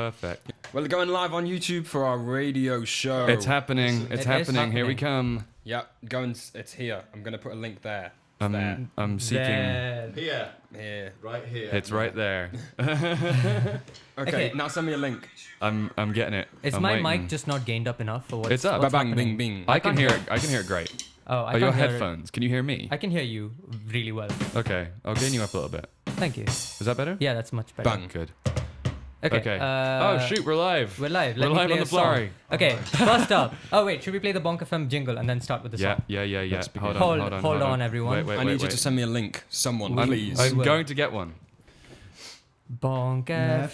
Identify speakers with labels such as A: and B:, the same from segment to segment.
A: Perfect.
B: We're going live on YouTube for our radio show.
A: It's happening. It's happening. Here we come.
B: Yep, it's here. I'm gonna put a link there.
A: I'm seeking.
C: Here.
B: Here.
C: Right here.
A: It's right there.
B: Okay, now send me a link.
A: I'm getting it.
D: Is
A: I'm
D: my
A: waiting.
D: mic just not gained up enough for what's
A: It's up.
D: what's
B: Bang,
D: happening?
B: bing, bing.
A: I can
D: can't
A: hear
D: hear
A: it. I can hear it great.
D: Oh, I
A: Are
D: can't
A: your
D: hear it.
A: headphones? Can you hear me?
D: I can hear you really well.
A: Okay, I'll gain you up a little bit.
D: Thank you.
A: Is that better?
D: Yeah, that's much better.
B: Bang.
A: Good.
D: Okay.
A: Okay. Oh shoot, we're live.
D: We're live.
A: We're
D: Let me
A: live
D: play
A: on
D: a
A: the flurry.
D: song. Okay, first up. Oh wait, should we play the Bonk FM jingle and then start with the
A: Yeah,
D: song?
A: yeah.
C: Let's begin.
D: Hold on, everyone.
A: Wait,
B: I need you
A: wait.
B: to send me a link. Someone,
A: I'm,
B: please.
A: I'm
D: will.
A: going to get one.
D: Bonk FM.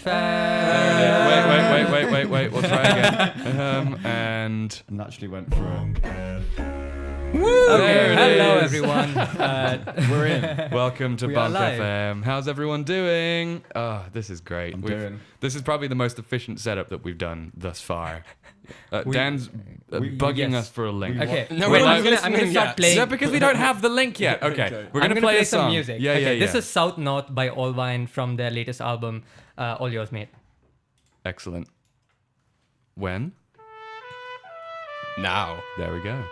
A: Wait. We'll try again. And
C: Naturally went for a...
D: Woo!
A: There it
D: Hello,
A: is.
D: everyone.
B: We're in.
A: welcome to
D: We are
A: Bonk
D: live.
A: FM. How's everyone doing? Oh, this is great. This is probably the most efficient setup that we've done thus far. Dan's bugging
D: yes.
A: us for a link.
D: Okay.
B: No,
D: wait,
B: we're
D: I'm
B: not
D: gonna
B: listening
D: start
B: yet.
D: playing.
A: Is that because we don't have the link yet? Okay,
B: Okay.
A: we're
D: I'm
A: gonna
D: gonna
A: play a
D: some
A: song.
D: music.
A: Yeah,
D: okay,
A: yeah.
D: This is South North by Allwine from their latest album, All Yours, Mate.
A: Excellent. When?
B: Now.
A: There we go.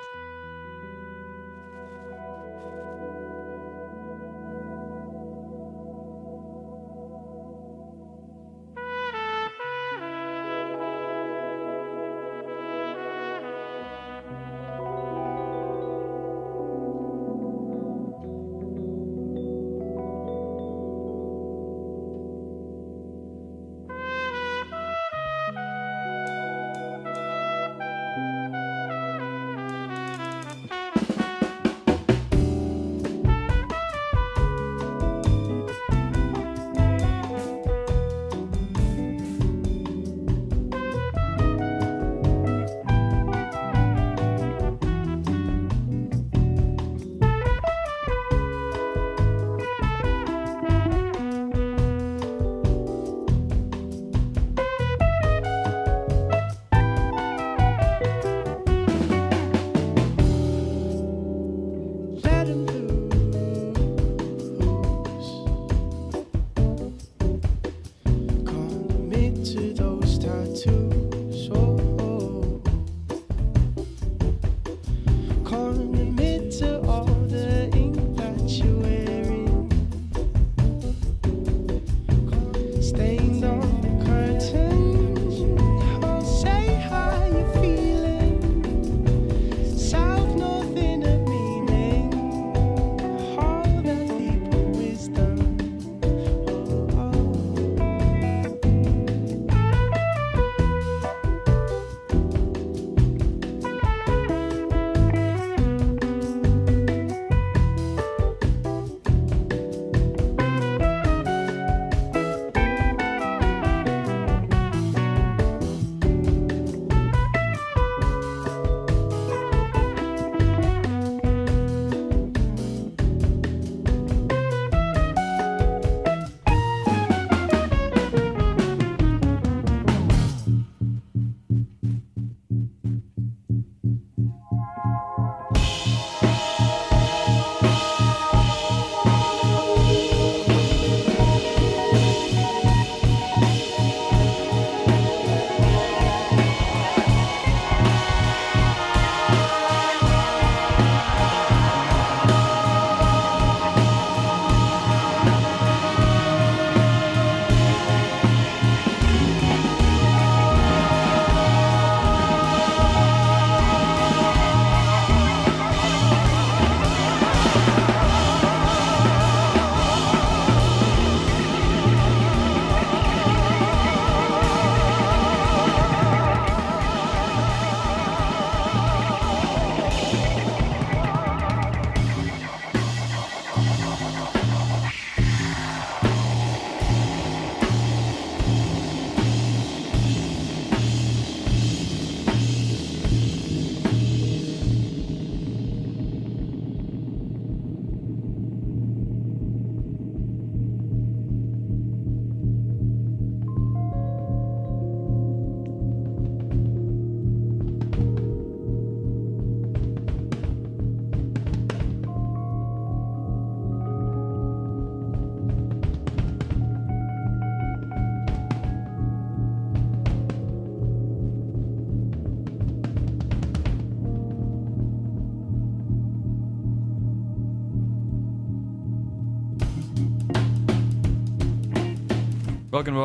A: Welcome to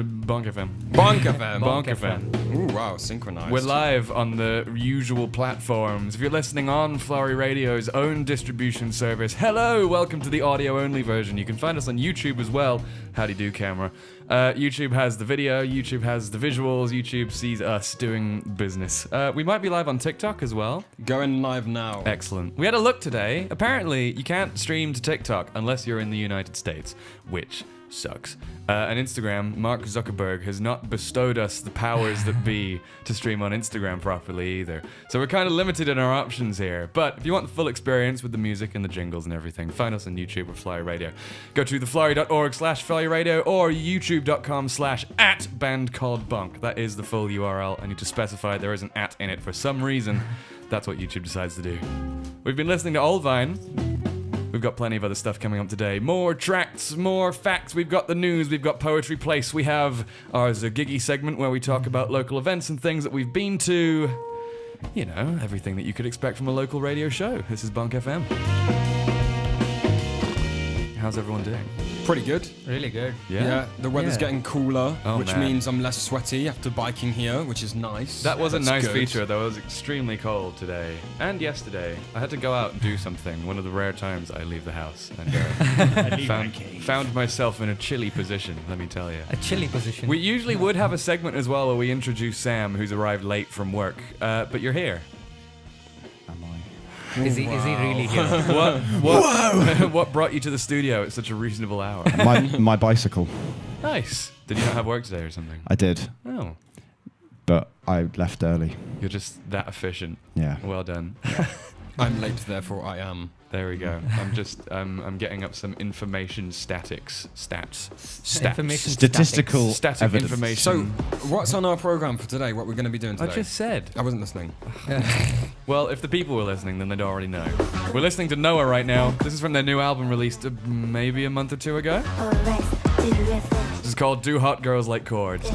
A: Bonk FM.
B: Bonk FM.
A: Bonk FM.
B: Ooh, wow, synchronized.
A: We're live on the usual platforms. If you're listening on Flowery Radio's own distribution service, hello, welcome to the audio-only version. You can find us on YouTube as well. Howdy do, camera. YouTube has the video, YouTube has the visuals, YouTube sees us doing business. We might be live on TikTok as well.
B: Going live now.
A: Excellent. We had a look today. Apparently, you can't stream to TikTok unless you're in the United States, which sucks. And Instagram, Mark Zuckerberg has not bestowed us the powers that be to stream on Instagram properly either. So we're kind of limited in our options here. But if you want the full experience with the music and the jingles and everything, find us on YouTube or Flowery Radio. Go to theflowery.org/floweryradio or youtube.com/@band called Bonk. That is the full URL. I need to specify there is an @ in it for some reason. That's what YouTube decides to do. We've been listening to Old Vine. We've got plenty of other stuff coming up today. More tracts, more facts. We've got the news. We've got Poetry Place. We have our Zagiggy segment where we talk about local events and things that we've been to. You know, everything that you could expect from a local radio show. This is Bonk FM. How's everyone doing?
B: Pretty good.
D: Really good.
B: Yeah, the weather's
D: Yeah.
B: getting cooler,
A: Oh,
B: which
A: man.
B: means I'm less sweaty after biking here, which is nice.
A: That was a
B: That's
A: nice
B: good.
A: feature, though. It was extremely cold today and yesterday. I had to go out and do something. One of the rare times I leave the house and found myself in a chilly position. Let me tell you.
D: A chilly position.
A: We usually would have a segment as well where we introduce Sam, who's arrived late from work, but you're here.
D: Is he really here?
A: What brought you to the studio at such a reasonable hour?
C: My bicycle.
A: Nice. Did you not have work today or something?
C: I did,
A: Oh,
C: but I left early.
A: you're just that efficient.
C: Yeah.
A: Well done.
B: I'm late, therefore I am.
A: There we go. I'm getting up some information stats.
D: Information
C: Statistical
A: Static
C: evidence.
A: information.
B: So, what's on our program for today? What we're going to be doing
A: I
B: today?
A: just said.
B: I wasn't listening.
A: Well, if the people were listening, then they'd already know. We're listening to Noah right now. This is from their new album released maybe a month or two ago. This is called Do Hot Girls Like Chords.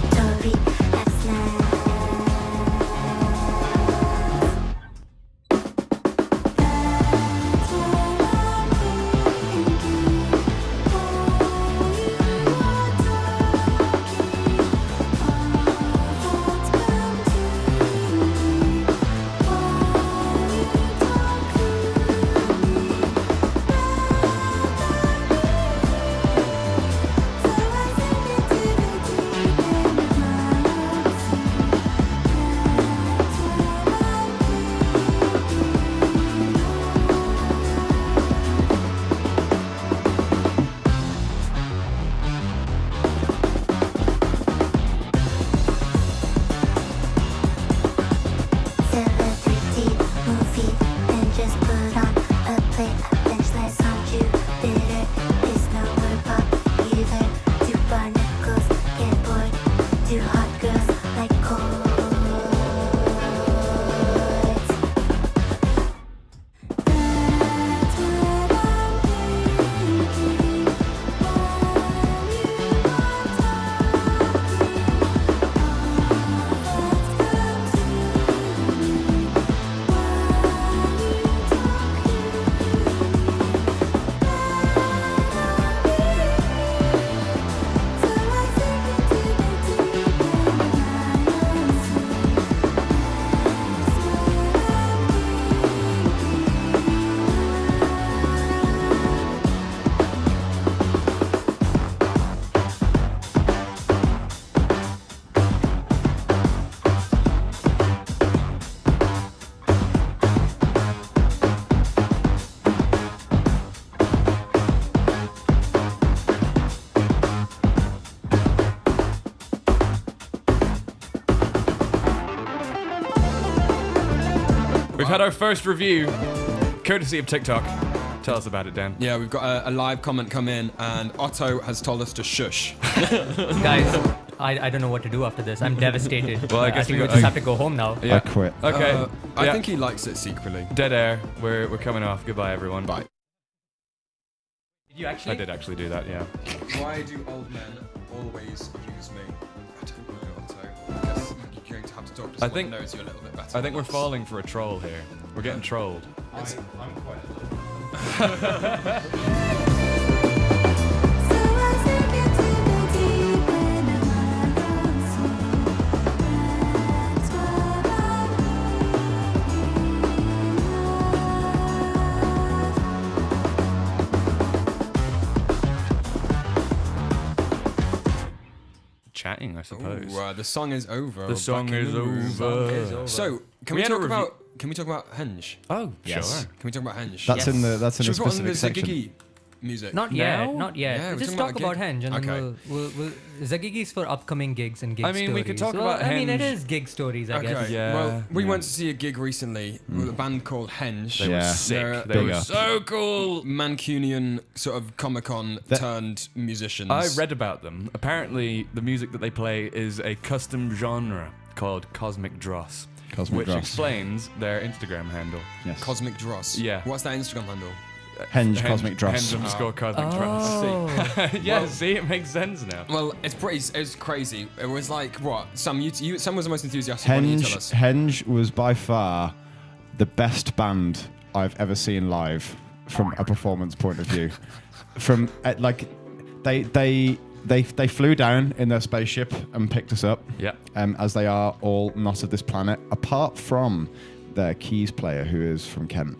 A: We've had our first review, courtesy of TikTok. Tell us about it, Dan.
B: Yeah, we've got a live comment come in, and Otto has told us to shush.
D: Guys, I don't know what to do after this. I'm devastated.
A: Well, I guess
D: think
A: we
D: we
A: got-
D: just have to go home now.
A: Yeah.
C: I quit.
A: Okay.
B: I
A: Yeah.
B: think he likes it secretly.
A: Dead air. We're coming off. Goodbye, everyone.
B: Bye.
D: Did you
A: I
D: actually?
A: did actually do that, yeah.
B: Why do old men always use me? I don't know, Otto. I guess you're going to have to talk to someone
A: think-
B: who knows you a little bit better.
A: I think
B: than
A: we're
B: us.
A: falling for a troll here. We're getting trolled.
C: I'm quite.
E: So I sink into the deep
A: suppose.
B: Ooh, the song is over.
A: The song
B: Back in
A: is
B: the room.
A: over.
B: So, can
A: We
B: we
A: had a
B: talk
A: review-
B: about? Can we talk about Henge?
A: Oh,
C: Yes.
A: sure.
B: Can we talk about Henge?
C: That's in the that's in a
B: Should we put on the
C: specific section.
B: Ziggy music?
D: Not
A: Now?
D: yet, not yet.
B: Yeah, we're
D: Just
B: talking
D: talk
B: about
D: about
B: a gig.
D: Henge, and
B: Okay.
D: then we'll Zagigi's for upcoming gigs and gig
A: I mean,
D: stories.
A: we could talk
D: Well,
A: about
D: I mean, it
A: Henge.
D: is gig stories, I guess.
B: Okay.
A: Yeah,
B: Well, we
A: yeah.
B: went to see a gig recently with a band called Henge.
A: They were
C: Yeah.
A: sick.
B: They're-
A: They were
C: bigger.
A: so cool.
B: Mancunian sort of Comic-Con
C: That-
B: turned musicians.
A: I read about them. Apparently, the music that they play is a custom genre called Cosmic Dross,
C: Cosmic
A: which
C: Dross.
A: explains their Instagram handle.
C: Yes.
B: Cosmic Dross.
A: Yeah.
B: What's that Instagram handle?
C: Henge Cosmic Dross.
A: Henge _ Cosmic
D: Oh.
A: Dross. Yeah,
B: Well-
A: see, it makes sense now.
B: Well, it's crazy. It was like what? Sam was the most enthusiastic. Why don't you tell us?
C: Henge was by far the best band I've ever seen live from a performance point of view. From like they flew down in their spaceship and picked us up.
A: Yeah.
C: As they are all not of this planet, apart from their keys player who is from Kent.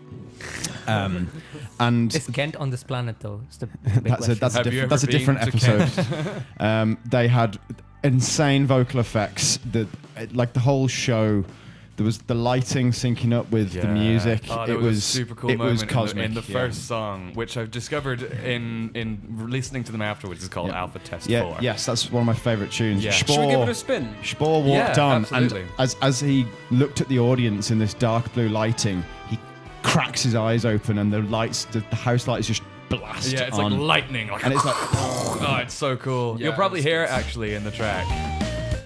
C: And
D: Is Kent on this planet, though? It's the big question.
A: Have you ever
C: that's a
A: been
C: different
A: to
C: episode. They had insane vocal effects. Like the whole show, there was the lighting syncing up with the music.
A: Oh, there
C: it
A: was a super cool
C: it
A: moment
C: was cosmic.
A: in the
C: yeah.
A: first song, which I've discovered in listening to them afterwards. It's called
C: Yeah.
A: Alpha Test
C: Yeah,
A: 4.
C: yes, that's one of my favourite tunes.
A: Yeah.
B: Should we give it a spin?
C: Spohr walked
A: Yeah,
C: on,
A: absolutely.
C: and as he looked at the audience in this dark blue lighting, he cracks his eyes open, and the lights, the house lights just blast
A: Yeah, it's
C: on.
A: like lightning. Like,
C: and it's like,
A: oh, it's so cool.
B: Yeah,
A: You'll probably
B: it's
A: hear it
B: good.
A: actually in the track.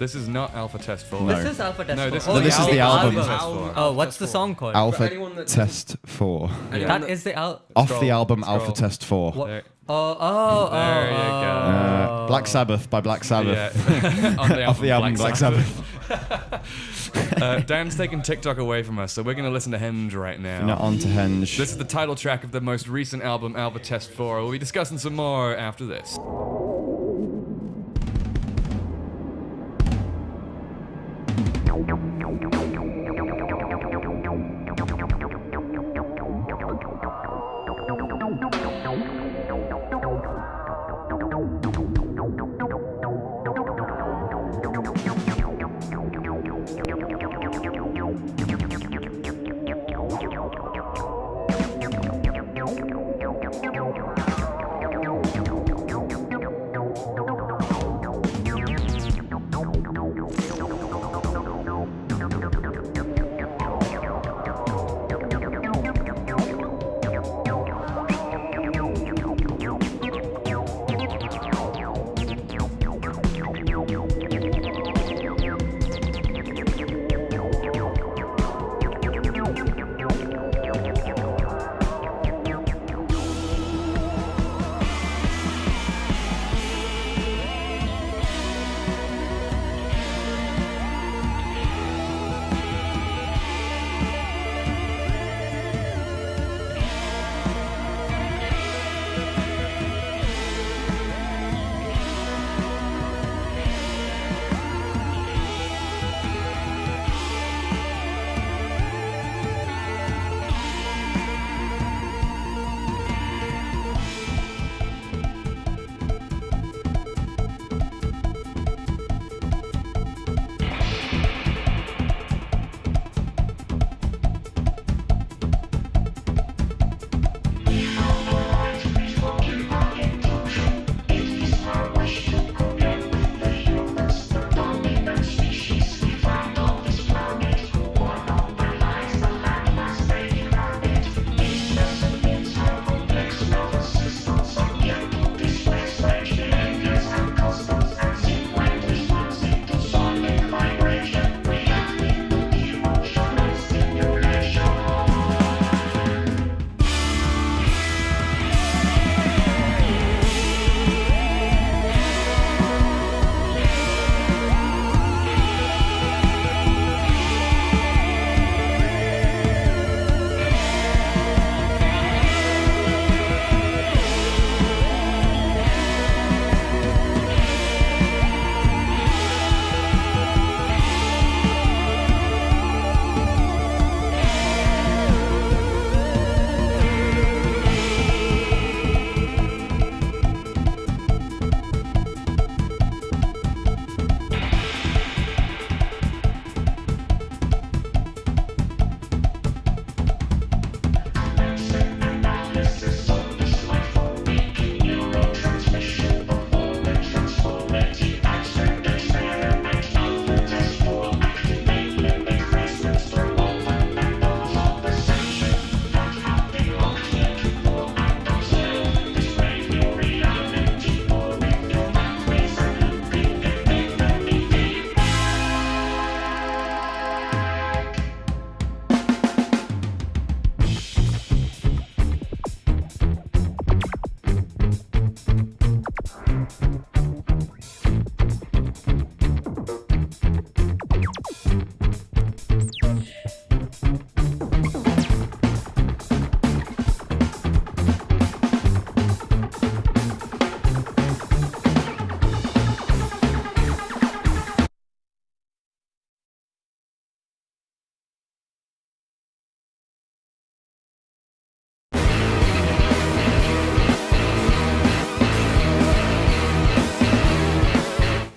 A: This is not Alpha Test 4.
C: No.
D: This is Alpha Test.
A: No,
D: 4.
A: this is
C: No, this is the album.
A: Test 4.
D: Oh, what's the song called?
B: For
C: Alpha
B: anyone that
C: Test 4.
B: Anyone
D: That is the album.
C: Off
A: Scroll,
C: the album
A: scroll.
C: Alpha Test 4.
D: What?
A: There-
D: Oh.
A: There you go.
C: Black Sabbath by Black Sabbath.
A: Yeah.
C: Off the album Black Sabbath.
A: Dan's taking TikTok away from us, so we're going to listen to Henge right now.
C: Now on to Henge.
A: This is the title track of the most recent album, Alpha Test 4. We'll be discussing some more after this.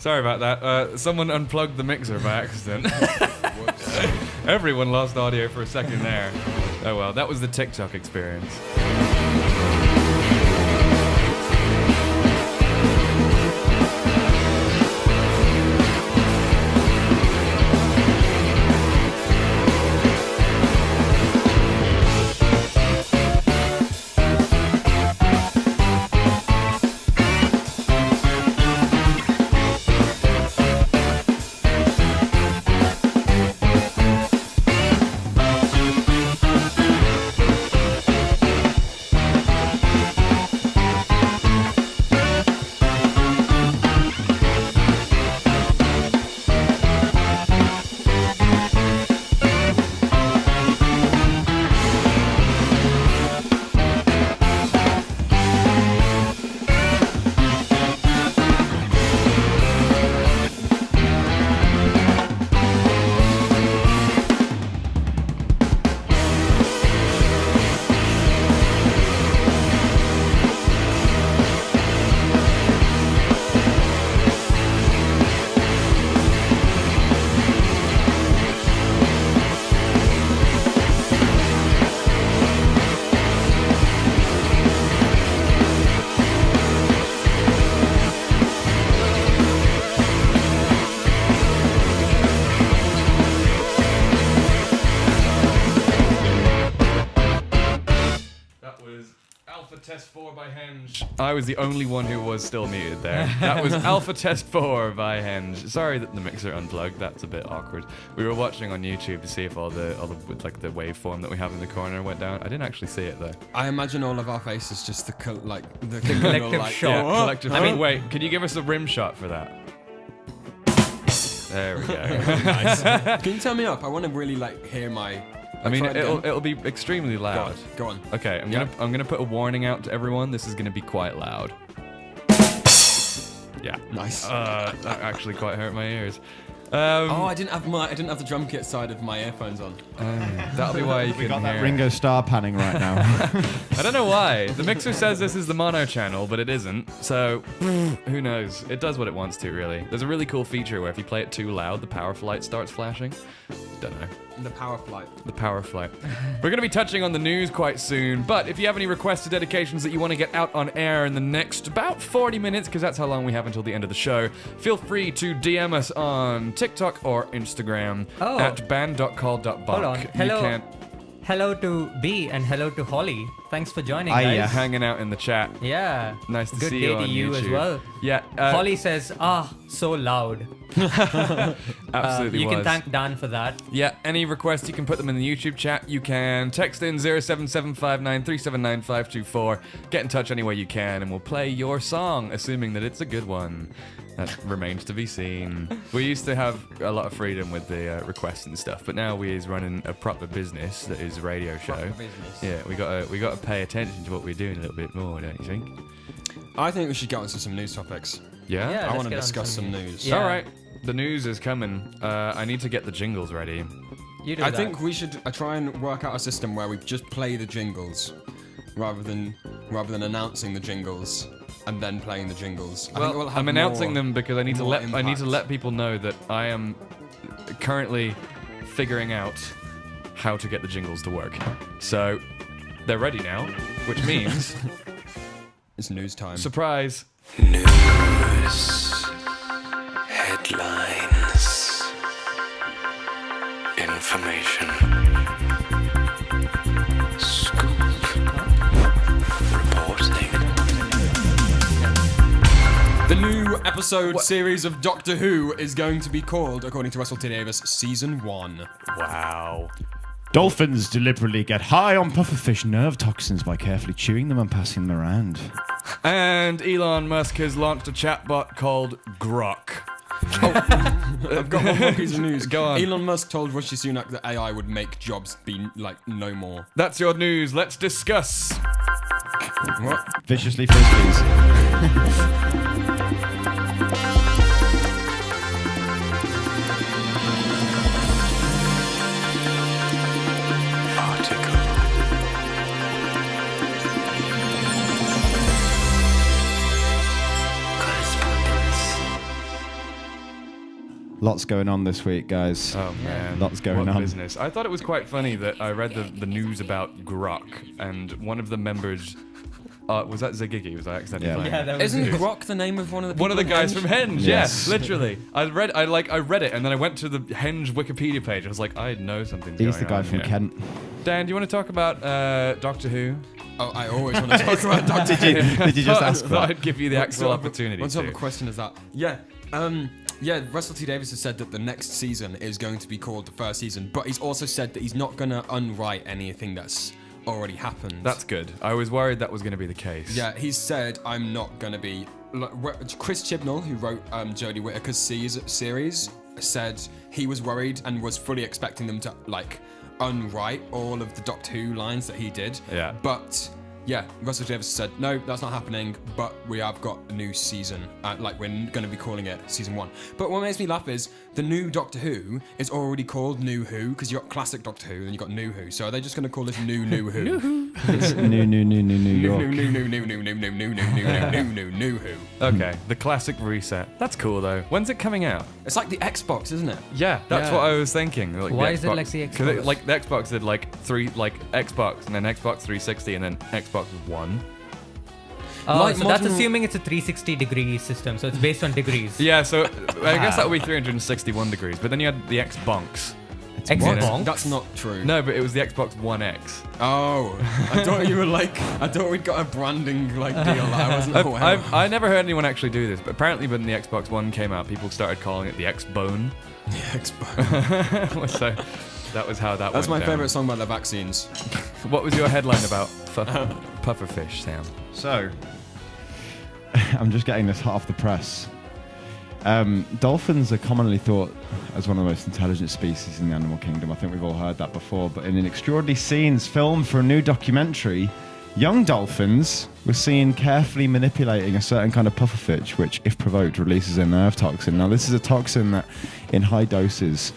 A: Sorry about that. Someone unplugged the mixer by accident. Everyone lost audio for a second there. Oh well, that was the TikTok experience. Test 4 by Henge. I was the only one who was still muted there. That was Alpha Test 4 by Henge. Sorry that the mixer unplugged. That's a bit awkward. We were watching on YouTube to see if all the like the waveform that we have in the corner went down. I didn't actually see it though.
B: I imagine all of our faces just the
D: collective shot.
A: Yeah, collective. I mean, wait. Can you give us a rim shot for that? There we go.
B: Nice. Can you turn me up? I want to really hear my.
A: I mean, it'll be extremely loud.
B: Go on.
A: Okay, I'm gonna put a warning out to everyone. This is gonna be quite loud. Yeah.
B: Nice.
A: That actually quite hurt my ears.
B: I didn't have the drum kit side of my earphones on.
A: That'll be why you
C: We got
A: couldn't
C: that
A: hear.
C: Ringo Starr panning right now.
A: I don't know why. The mixer says this is the mono channel, but it isn't. So who knows? It does what it wants to, really. There's a really cool feature where if you play it too loud, the powerful light starts flashing. Don't know.
B: The power flight.
A: The power flight. We're going to be touching on the news quite soon, but if you have any requests or dedications that you want to get out on air in the next about 40 minutes, because that's how long we have until the end of the show, feel free to DM us on TikTok or Instagram at band.call.bonk.
D: Hold on. Hello.
A: You can
D: Hello to B and hello to Holly. Thanks for joining, guys.
A: hanging out in the chat.
D: Yeah.
A: Nice to
D: Good
A: see
D: day
A: you
D: to
A: on
D: you as
A: YouTube.
D: well.
A: Yeah.
D: Holly says, so loud.
A: Absolutely
D: You can
A: was.
D: thank Dan for that.
A: Yeah, any requests, you can put them in the YouTube chat. You can text in 07759379524. Get in touch any way you can, and we'll play your song, assuming that it's a good one. That remains to be seen. We used to have a lot of freedom with the requests and stuff, but now we is running a proper business that is a radio show.
B: Proper business.
A: Yeah, we got to pay attention to what we're doing a little bit more, don't you think?
B: I think we should get onto some news topics.
A: Yeah.
D: Yeah.
B: I
D: let's
B: want to
D: get on
B: discuss some news.
D: Yeah.
A: All right. The news is coming. I need to get the jingles ready.
D: You do
B: I
D: that.
B: think we should try and work out a system where we just play the jingles rather than announcing the jingles and then playing the jingles. I think we'll have
A: I'm announcing
B: more-
A: them because I need to
B: more
A: let
B: impact.
A: people know that I am currently figuring out how to get the jingles to work. So they're ready now, which means
B: It's news time.
A: surprise.
E: News, headlines, information, scoop, reporting.
B: The new episode series of Doctor Who is going to be called, according to Russell T Davis, Season 1.
A: Wow.
C: Dolphins deliberately get high on pufferfish nerve toxins by carefully chewing them and passing them around.
A: And Elon Musk has launched a chatbot called Grok.
B: I've got one more piece of news.
A: Go on.
B: Elon Musk told Rishi Sunak that AI would make jobs be no more.
A: That's your news. Let's discuss.
B: What?
C: Viciously frisbees.
E: Article. Correspondence.
C: Lots going on this week, guys.
A: Oh man,
C: Lots going
A: what
C: on.
A: business. I thought it was quite funny that I read the news about Grok, and one of the members was that Zagigi? Was I accidentally
C: Yeah.
A: playing?
D: Yeah, that was
B: Isn't
D: good.
B: Grok the name of one of the people
A: One of the
B: in
A: guys
B: Henge?
A: from Henge,
C: Yes.
A: yeah, literally. I read it, and then I went to the Henge Wikipedia page. I was like, I know something's
C: He's
A: going
C: the guy
A: on
C: from
A: here.
C: Kent.
A: Dan, do you want to talk about Doctor Who?
B: Oh, I always want to talk about Doctor
C: Did you just ask
A: Thought
C: that?
A: I'd give you the actual opportunity
B: What sort
A: to.
B: of question is that? Yeah. Yeah, Russell T Davies has said that the next season is going to be called the first season, but he's also said that he's not going to unwrite anything that's already happened.
A: That's good. I was worried that was going to be the case.
B: Yeah, he's said, I'm not going to be... Chris Chibnall, who wrote Jodie Whittaker's series, said he was worried and was fully expecting them to, like, unwrite all of the Doctor Who lines that he did.
A: Yeah.
B: But... yeah, Russell Davies said, no, that's not happening, but we have got a new season. Like, we're going to be calling it Season 1. But what makes me laugh is the new Doctor Who is already called New Who, because you got classic Doctor Who, and then you got New Who. So are they just going to call this New Who? New Who.
C: It's New York.
B: New Who.
A: Okay, the classic reset. That's cool though. When's it coming out?
B: It's like the Xbox, isn't it?
A: Yeah, that's
B: Yeah.
A: what I was thinking. Like
D: Why
A: the
D: is it like the
A: 'cause
D: Xbox?
A: like the Xbox did like Xbox and then Xbox 360 and then Xbox One.
D: Oh,
B: Like
D: so that's
B: modern-
D: assuming it's a 360-degree system, so it's based on degrees.
A: Yeah, so I guess that would be 361 degrees. But then you had the Xbox.
D: Xbox?
B: That's not true.
A: No, but it was the Xbox One X.
B: Oh, I thought you were like, I thought we'd got a branding like deal that I wasn't aware of.
A: I never heard anyone actually do this, but apparently when the Xbox One came out, people started calling it the X-Bone.
B: Xbox.
A: So that was how that
B: That's my
A: went down.
B: favourite song by the Vaccines.
A: What was your headline about pufferfish, Sam?
C: So, I'm just getting this hot off the press. Dolphins are commonly thought as one of the most intelligent species in the animal kingdom. I think we've all heard that before. But in an extraordinary scenes filmed for a new documentary, young dolphins were seen carefully manipulating a certain kind of pufferfish, which, if provoked, releases a nerve toxin. Now, this is a toxin that, in high doses,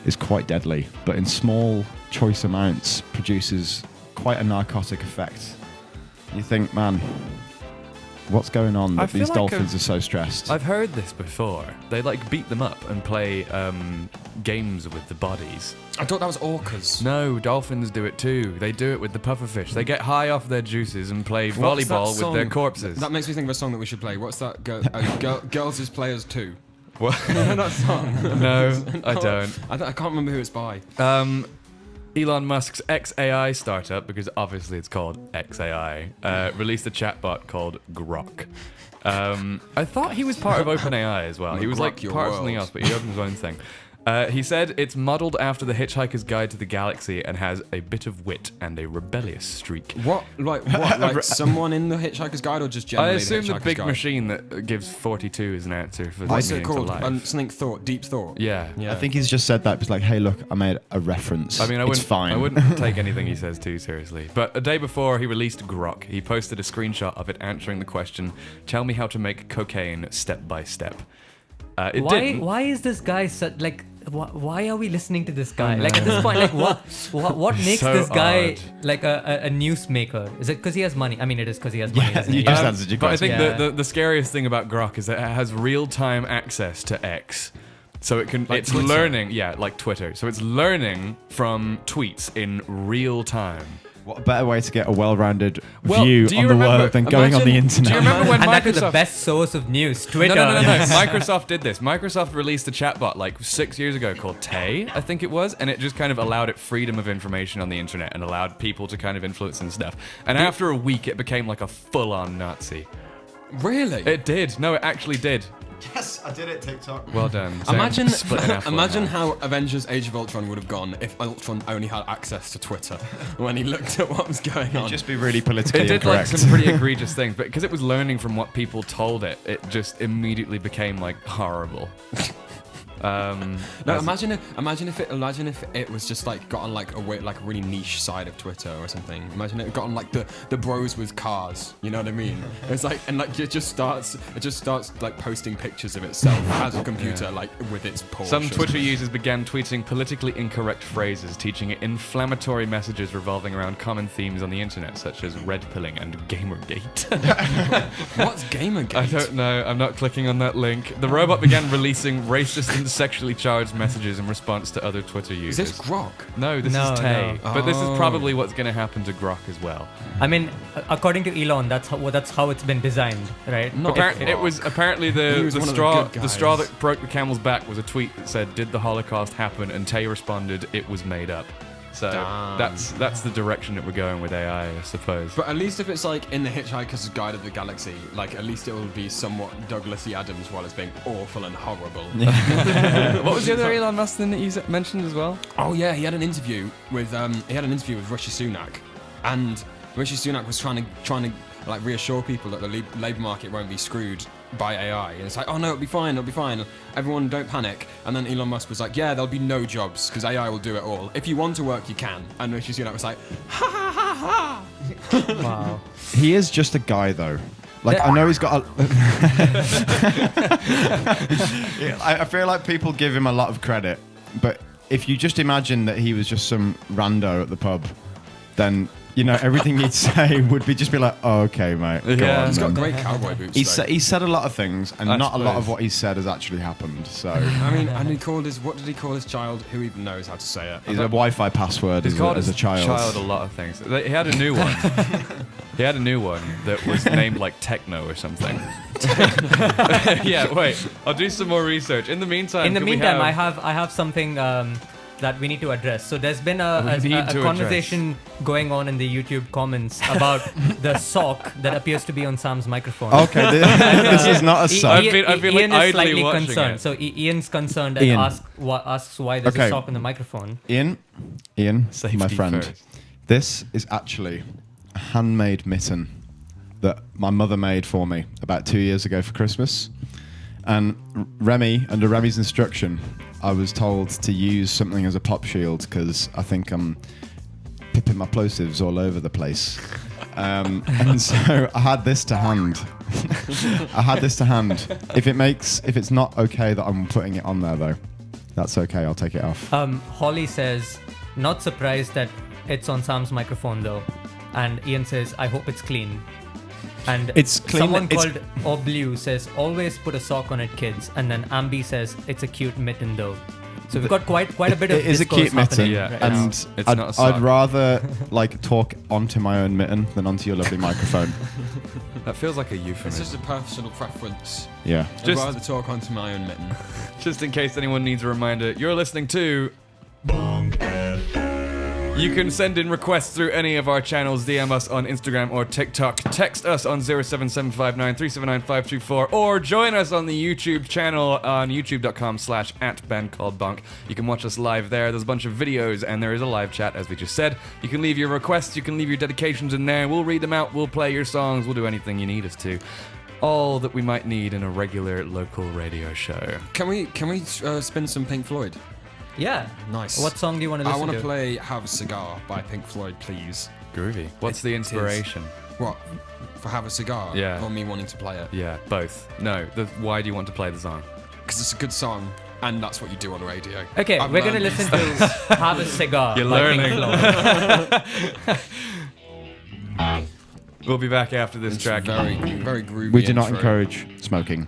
C: is quite deadly, but in small, choice amounts, produces quite a narcotic effect. You think, man, what's going on
A: I
C: that
A: feel
C: these
A: like
C: dolphins are so stressed?
A: I've heard this before. They like beat them up and play games with the bodies.
B: I thought that was orcas.
A: No, dolphins do it too. They do it with the pufferfish. They get high off their juices and play
B: What's that
A: volleyball with
B: song?
A: their corpses.
B: That makes me think of a song that we should play. What's that? Girls is Players 2.
A: What?
B: That song.
A: No, I don't.
B: I can't remember who it's by.
A: Elon Musk's XAI startup, because obviously it's called XAI, released a chatbot called Grok. I thought he was part of OpenAI as well. He was like
B: Grok your
A: part of
B: world.
A: something else, but he opened his own thing. He said it's modeled after The Hitchhiker's Guide to the Galaxy and has a bit of wit and a rebellious streak.
B: What? Like someone in the Hitchhiker's Guide, or just generally
A: I assume the
B: Hitchhiker's
A: big
B: Guide?
A: machine that gives 42 is an answer for
B: What's
A: the
B: it
A: meaning to
B: called?
A: life.
B: Something Deep Thought.
A: Yeah.
B: Yeah.
C: I think he's just said that. It's like, hey, look, I made a reference.
A: I mean, I
C: it's
A: wouldn't,
C: fine.
A: I wouldn't take anything he says too seriously. But a day before he released Grok, he posted a screenshot of it answering the question, "Tell me how to make cocaine step by step." It didn't.
D: Why is this guy such like? Why are we listening to this guy? Like at this point, like what makes
A: So
D: this guy
A: odd.
D: like a news maker? Is it because he has money? I mean, it is because he has money.
C: Yeah,
D: isn't
C: you
D: it?
C: just answered your
A: But I
C: question.
A: think
D: Yeah.
A: the scariest thing about Grok is that it has real-time access to X. So it can,
B: Like
A: it's
B: Twitter?
A: learning, yeah, like Twitter. So it's learning from tweets in real time.
C: What a better way to get a well-rounded
A: Well,
C: view
A: do you
C: on the
A: remember-
C: world than going on the
A: imagine-
C: internet.
A: do you remember when
D: And that is the
A: Microsoft-
D: best source of news, Twitter.
A: No. Microsoft did this. Microsoft released a chatbot like 6 years ago called Tay, I think it was, and it just kind of allowed it freedom of information on the internet and allowed people to kind of influence and stuff. And after a week, it became like a full-on Nazi.
B: Really?
A: It did. No, it actually did.
C: Yes, I did it, TikTok.
A: Well done. Sam.
B: Imagine,
A: Split in half one
B: imagine
A: half.
B: how Avengers: Age of Ultron would have gone if Ultron only had access to Twitter when he looked at what was going on.
C: Just be really politically
A: It did like
C: incorrect.
A: some pretty egregious things, but because it was learning from what people told it, it just immediately became like horrible.
B: No,
A: as-
B: imagine if it was just like got on like a really niche side of Twitter or something. Imagine it got on like the bros with cars. You know what I mean? It's like, and like it just starts like posting pictures of itself as a computer, like with its Porsche.
A: Some Twitter users began tweeting politically incorrect phrases, teaching it inflammatory messages revolving around common themes on the internet, such as red pilling and Gamergate.
B: What's Gamergate?
A: I don't know. I'm not clicking on that link. The robot began releasing racist sexually charged messages in response to other Twitter
B: Is
A: users.
B: this Grok?
A: No, this
D: No,
A: is Tay.
B: no.
A: But this is
B: Oh.
A: probably what's going to happen to Grok as well.
D: I mean, according to Elon, that's how it's been designed, right?
B: Not
A: It was apparently
B: He
A: the
B: was one of the
A: straw
B: good
A: the straw
B: guys.
A: that broke the camel's back was a tweet that said, "Did the Holocaust happen?" And Tay responded, "It was made up." So
B: Damn.
A: that's the direction that we're going with AI, I suppose.
B: But at least if it's like in the Hitchhiker's Guide of the Galaxy, like at least it will be somewhat Douglas-y Adams while it's being awful and horrible.
A: What was the other Elon Musk thing that you mentioned as well?
B: Oh yeah, he had an interview with Rishi Sunak, and Rishi Sunak was trying to like reassure people that the labour market won't be screwed by AI, and it's like, oh no, it'll be fine, everyone don't panic. And then Elon Musk was like, yeah, there'll be no jobs because AI will do it all. If you want to work, you can. And Rishi Sunak was like, ha ha ha ha.
D: Wow.
C: He is just a guy, though. Like, I know he's got a... I feel like people give him a lot of credit, but if you just imagine that he was just some rando at the pub, then, you know, everything he'd say would be like, oh, okay, mate, go
A: Yeah.
C: on,
B: He's got
C: then.
B: great cowboy boots.
C: He said a lot of things, and
A: I
C: not a lot of
A: suppose.
C: what he said has actually happened, so...
B: I mean, and what did he call his child? Who even knows how to say it?
C: He's a Wi-Fi password
A: He's called
C: as a
A: his
C: child.
A: a lot of things. He had a new one. He had a new one that was named like Techno or something. Yeah, wait. I'll do some more research. In the meantime,
D: In the
A: can we
D: meantime,
A: have-
D: I have something that we need to address. So there's been
A: We need to
D: a conversation going on in the YouTube comments about the sock that appears to be on Sam's microphone.
C: Okay, this is not a sock.
A: I've been, like,
D: Ian
A: idly
D: is slightly
A: watching
D: concerned.
A: it.
D: So Ian's concerned and
C: Ian.
D: asks why there's
C: Okay.
D: a sock on the microphone.
C: Ian,
A: Safety
C: my friend,
A: first.
C: this is actually a handmade mitten that my mother made for me about 2 years ago for Christmas. And Remy, under Remy's instruction, I was told to use something as a pop shield because I think I'm pipping my plosives all over the place. And so I had this to hand. If it's not okay that I'm putting it on there though, that's okay. I'll take it off.
D: Holly says, not surprised that it's on Sam's microphone though. And Ian says, I hope it's clean. And
C: It's clean,
D: someone
C: it's-
D: called Oblu says, always put a sock on it, kids. And then Ambi says, it's a cute mitten though. So we've got quite a bit of
C: It is a
D: discourse
C: cute mitten,
D: happening
A: Yeah,
D: right now.
C: and
A: It's not a sock.
C: I'd rather like talk onto my own mitten than onto your lovely microphone.
A: That feels like a
B: It's
A: euphemism.
B: just a personal preference.
C: Yeah.
B: I'd
A: Just-
B: rather talk onto my own mitten.
A: Just in case anyone needs a reminder, you're listening to Bonk. You can send in requests through any of our channels, DM us on Instagram or TikTok, text us on 07759379524, or join us on the YouTube channel on youtube.com/@bandcalledbonk. You can watch us live there. There's a bunch of videos and there is a live chat, as we just said. You can leave your requests, you can leave your dedications in there. We'll read them out, we'll play your songs, we'll do anything you need us to. All that we might need in a regular local radio show.
B: Can we spin some Pink Floyd?
D: Yeah.
B: Nice.
D: What song do you want to
B: I
D: listen
B: want
D: to?
B: to play "Have a Cigar" by Pink Floyd, please.
A: Groovy. What's the
B: It is.
A: inspiration?
B: What? For "Have a Cigar"?
A: Yeah.
B: Or me wanting to play it?
A: Yeah, both. No, why do you want to play the song?
B: Because it's a good song, and that's what you do on radio.
D: Okay,
B: I've
D: we're going to
B: learned
D: listen to Have a Cigar
A: You're
D: by Pink
A: learning.
D: Floyd.
A: We'll be back after this
B: It's
A: track.
B: very, very groovy.
C: We do not
B: intro.
C: encourage smoking.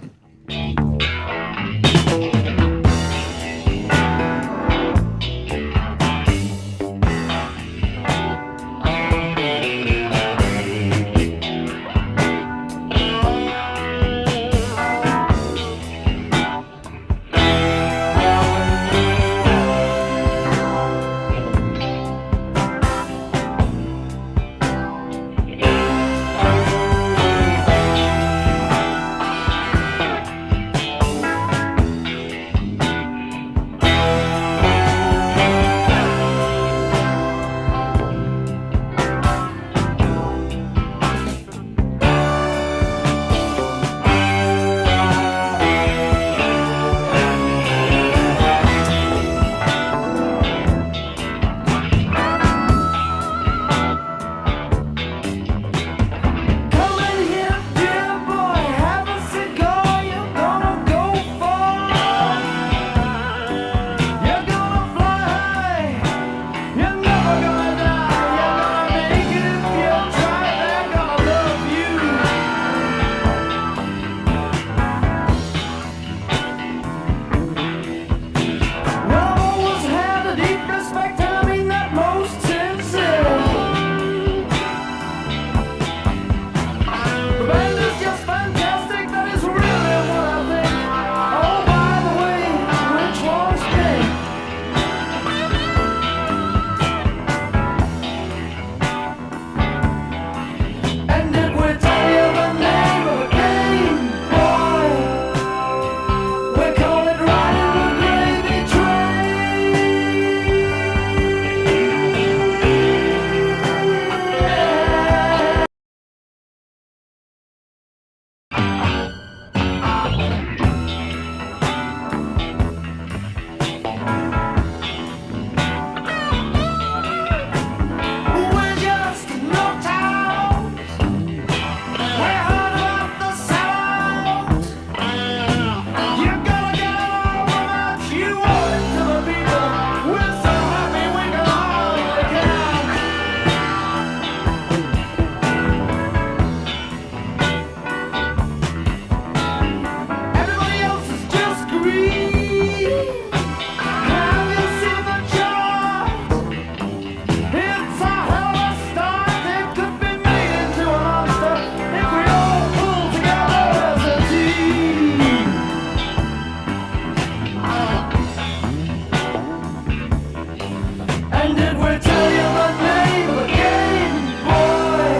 F: And did we tell you the name of the game, boy?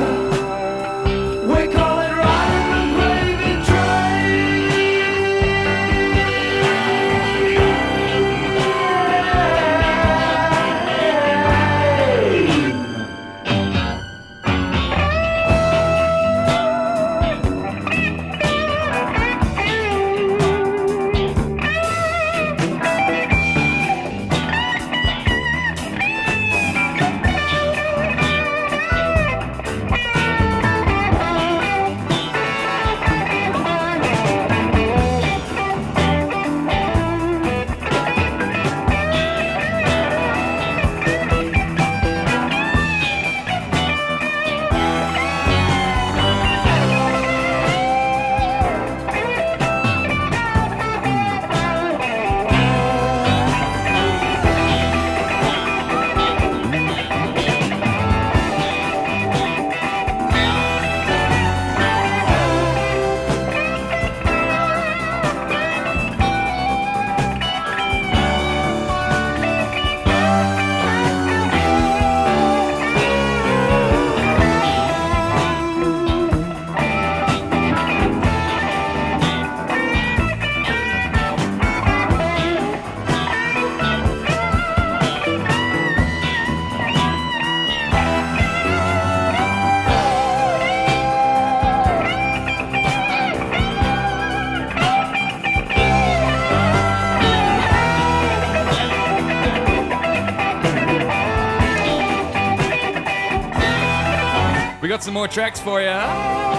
F: We call it riding the gravy
A: We got some more tracks for you.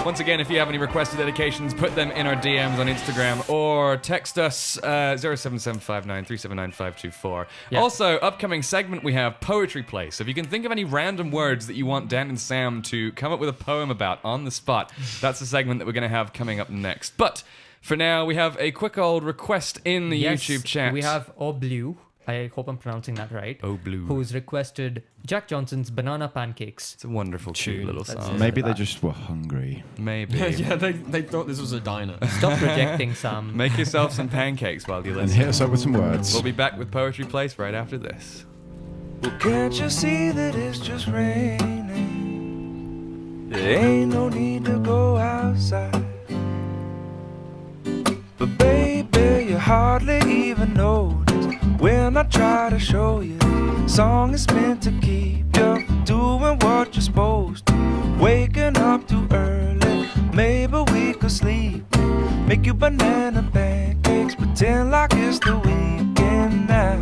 A: Once again, if you have any requested dedications, put them in our DMs on Instagram or text us 07759379524.
D: Yeah.
A: Also, upcoming segment we have Poetry Play. So if you can think of any random words that you want Dan and Sam to come up with a poem about on the spot, that's the segment that we're going to have coming up next. But for now, we have a quick old request in the
D: Yes,
A: YouTube chat.
D: we have Oblue. I hope I'm pronouncing that right.
A: Oblue.
D: Who's requested Jack Johnson's Banana Pancakes.
A: It's a wonderful, cute little song.
C: Maybe they just were hungry.
A: Maybe.
B: Yeah, they thought this was a diner.
D: Stop rejecting Sam.
A: Make yourself some pancakes while you
C: And
A: listen.
C: hit us up with some words.
A: We'll be back with Poetry Place right after this.
F: Well, can't you see that it's just raining? There ain't no need to go outside. But baby, you hardly even notice when I try to show you. Song is meant to keep you from doing what you're supposed to. Waking up too early, maybe we could sleep. Make you banana pancakes, pretend like it's the weekend now.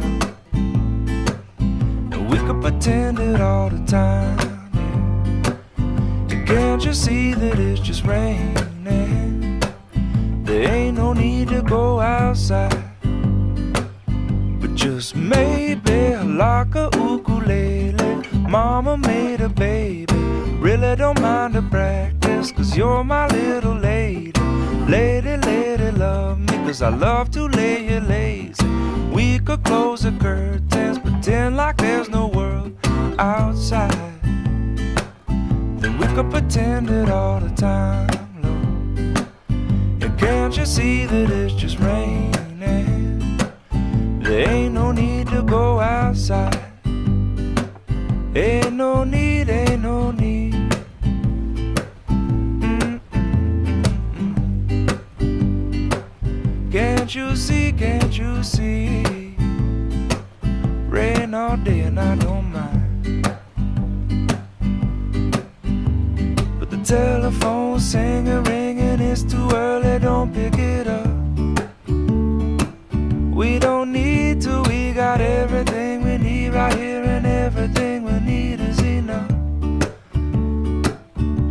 F: We could pretend it all the time, yeah. And can't you see that it's just raining? There ain't no need to go outside. But just maybe like a ukulele, mama made a baby. Really don't mind the practice, cause you're my little lady. Lady, lady, love me, cause I love to lay you lazy. We could close the curtains, pretend like there's no world outside. Then we could pretend it all the time, Lord. And can't you see that it's just raining? There ain't no need to go outside. Ain't no need, ain't no need. Can't you see, can't you see? Rain all day and I don't mind. But the telephone singing, ringing, it's too early, don't pick it up. We don't need to, we got everything we need right here, and everything we need is enough.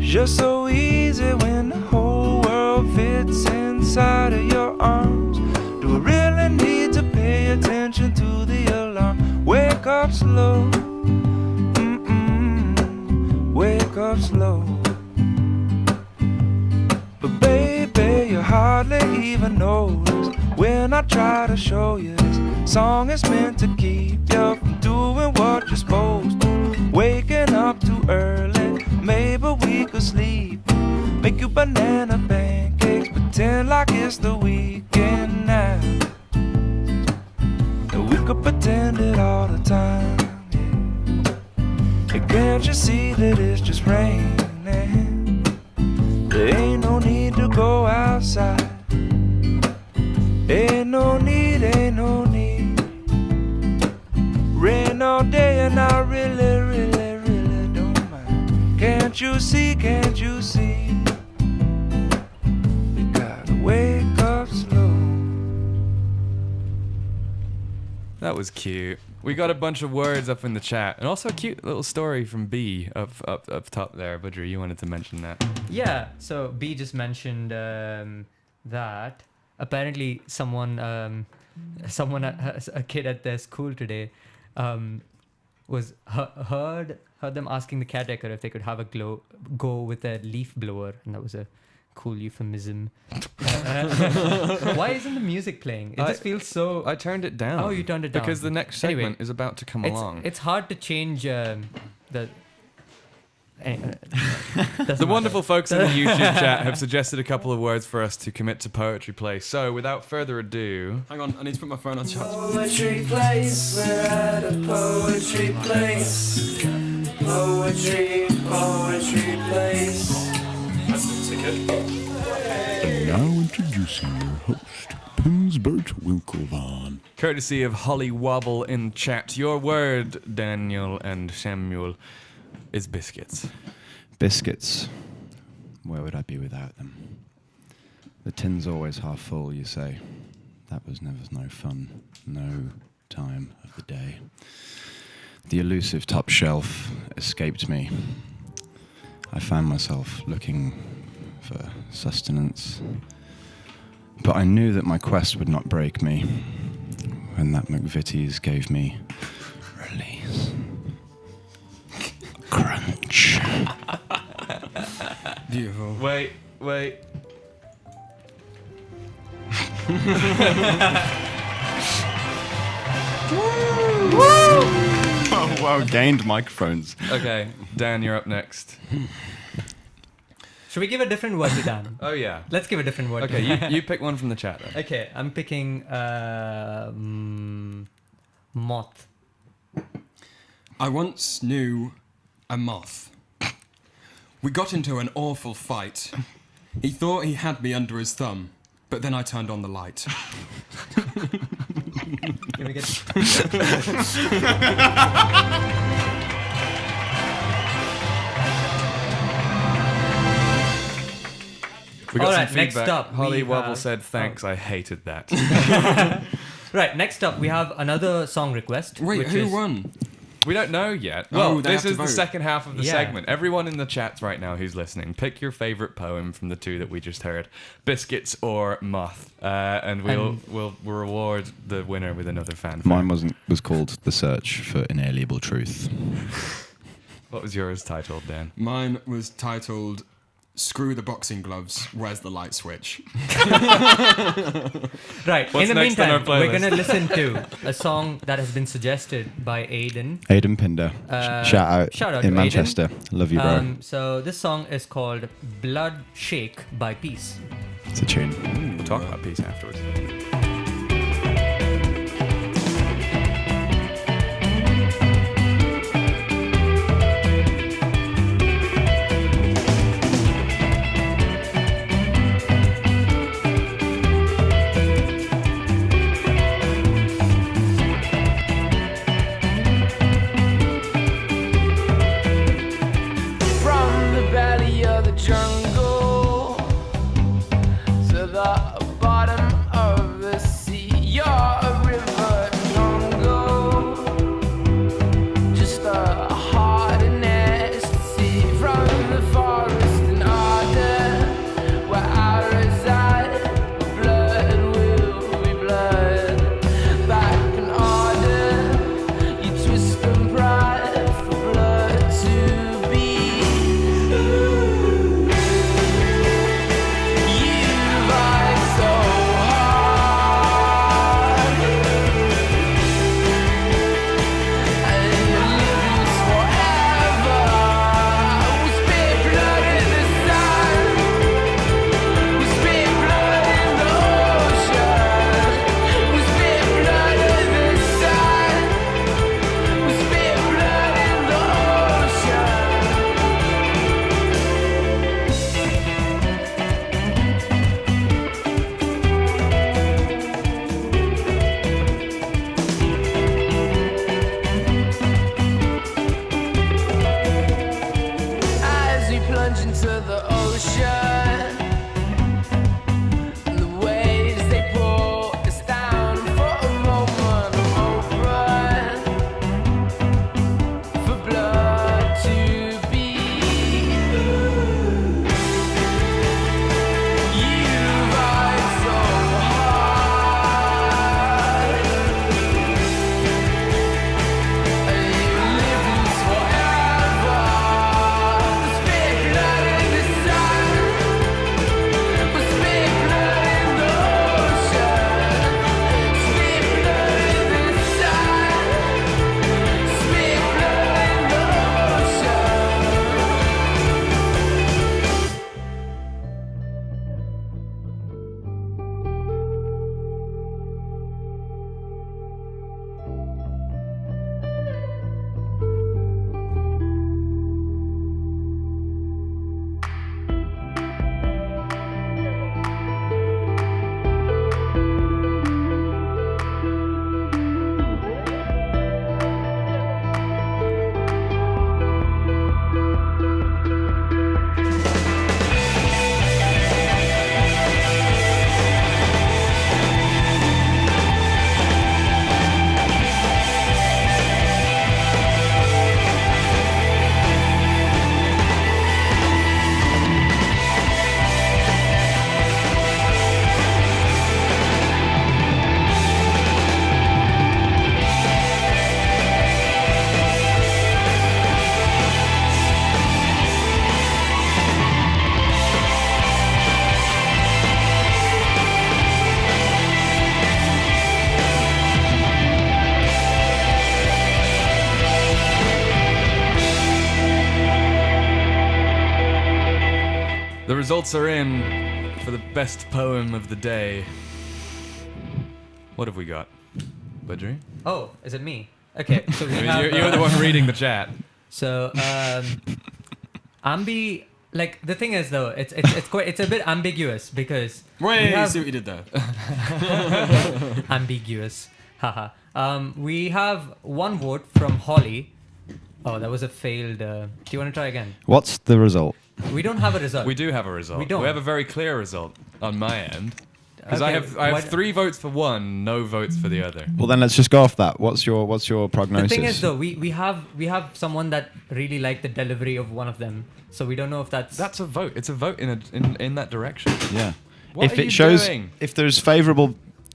F: Just so easy when the whole world fits inside of your arms. Do we really need to pay attention to the alarm? Wake up slow, wake up slow. But baby, you hardly even notice when I try to show you this song is meant to keep you from doing what you're supposed to. Waking up too early, maybe we could sleep. Make you banana pancakes, pretend like it's the weekend now. And we could pretend it all the time, yeah. Can't you see that it's just raining? There ain't no need to go outside. Ain't no need, ain't no need. Rain all day and I really, really, really don't mind. Can't you see, can't you see? You gotta wake up slow.
A: That was cute. We got a bunch of words up in the chat, and also a cute little story from B up top there. Budger, you wanted to mention that.
D: Yeah, so B just mentioned that apparently someone, a kid at their school today, was heard them asking the caretaker if they could have a go with a leaf blower, and that was a cool euphemism. Why isn't the music playing? It just feels so.
A: I turned it down.
D: Oh, you turned it down.
A: Because the next segment is about to come along.
D: It's hard to change the.
A: The wonderful folks in the YouTube chat have suggested a couple of words for us to commit to Poetry Place. So, without further ado...
B: Hang on, I need to put my phone on charge.
F: Poetry place, we're at a poetry place. Poetry place.
G: And now introducing your host, Pinsbert Winklevan.
A: Courtesy of Holly Wobble in chat, your word, Daniel and Samuel, is biscuits.
C: Biscuits. Where would I be without them? The tin's always half full, you say. That was never no fun. No time of the day. The elusive top shelf escaped me. I found myself looking for sustenance. But I knew that my quest would not break me when that McVitie's gave me release. Crunch.
B: Beautiful.
A: Wait.
C: Oh, well gained microphones.
A: Okay, Dan, you're up next.
D: Should we give a different word to Dan?
A: Oh, yeah.
D: Let's give a different word.
A: Okay, you pick one from the chat then.
D: Okay, I'm picking moth.
B: I once knew a moth. We got into an awful fight. He thought he had me under his thumb, but then I turned on the light.
D: Can we get...
A: We got
D: All
A: some
D: right, next
A: feedback.
D: up,
A: Holly
D: we
A: Wobble
D: have-
A: said, thanks, I hated that.
D: Right, next up we have another song request.
B: Wait,
D: which
B: who
D: is...
B: won?
A: We don't know yet.
B: Oh,
A: Well,
B: they
A: this
B: have to
A: is the
B: vote.
A: second half of the
D: Yeah.
A: segment. Everyone in the chats right now who's listening, pick your favorite poem from the two that we just heard, Biscuits or Moth, and we'll reward the winner with another fanfare.
C: Mine was called The Search for Inalienable Truth.
A: What was yours titled, Dan?
B: Mine was titled Screw the Boxing Gloves, Where's the Light Switch?
D: Right,
A: What's
D: in the
A: next on our
D: meantime, we're
A: playlist?
D: going to listen to a song that has been suggested by Aiden.
C: Aidan Pinder. Shout out
D: to
C: in
D: Aiden.
C: Manchester. Love you, bro.
D: So this song is called Blood Shake by Peace.
C: It's a tune.
A: We'll talk about peace afterwards.
F: From the belly of the jungle to the bottom of
A: results are in for the best poem of the day. What have we got? Budgery?
D: Oh, is it me? Okay, so we
A: I mean,
D: have.
A: you're the one reading the chat.
D: So, like the thing is though, it's a bit ambiguous because
B: Wait,
D: we have
B: see what you did there.
D: ambiguous. Haha. We have one vote from Holly. Oh, that was a failed. Do you want to try again?
C: What's the result?
D: We don't have a result.
A: We do have a result.
D: We don't.
A: We have a very clear result on my end. Because I
D: Okay,
A: have
D: why-
A: 3 votes for one, no votes for the other.
C: Well, then let's just go off that. What's your prognosis?
D: The thing is though, we have someone that really liked the delivery of one of them, so we don't know if that's
A: A vote. It's a vote in that direction.
C: Yeah.
A: What
C: if
A: are
C: it
A: you
C: shows,
A: doing?
C: if there's favourable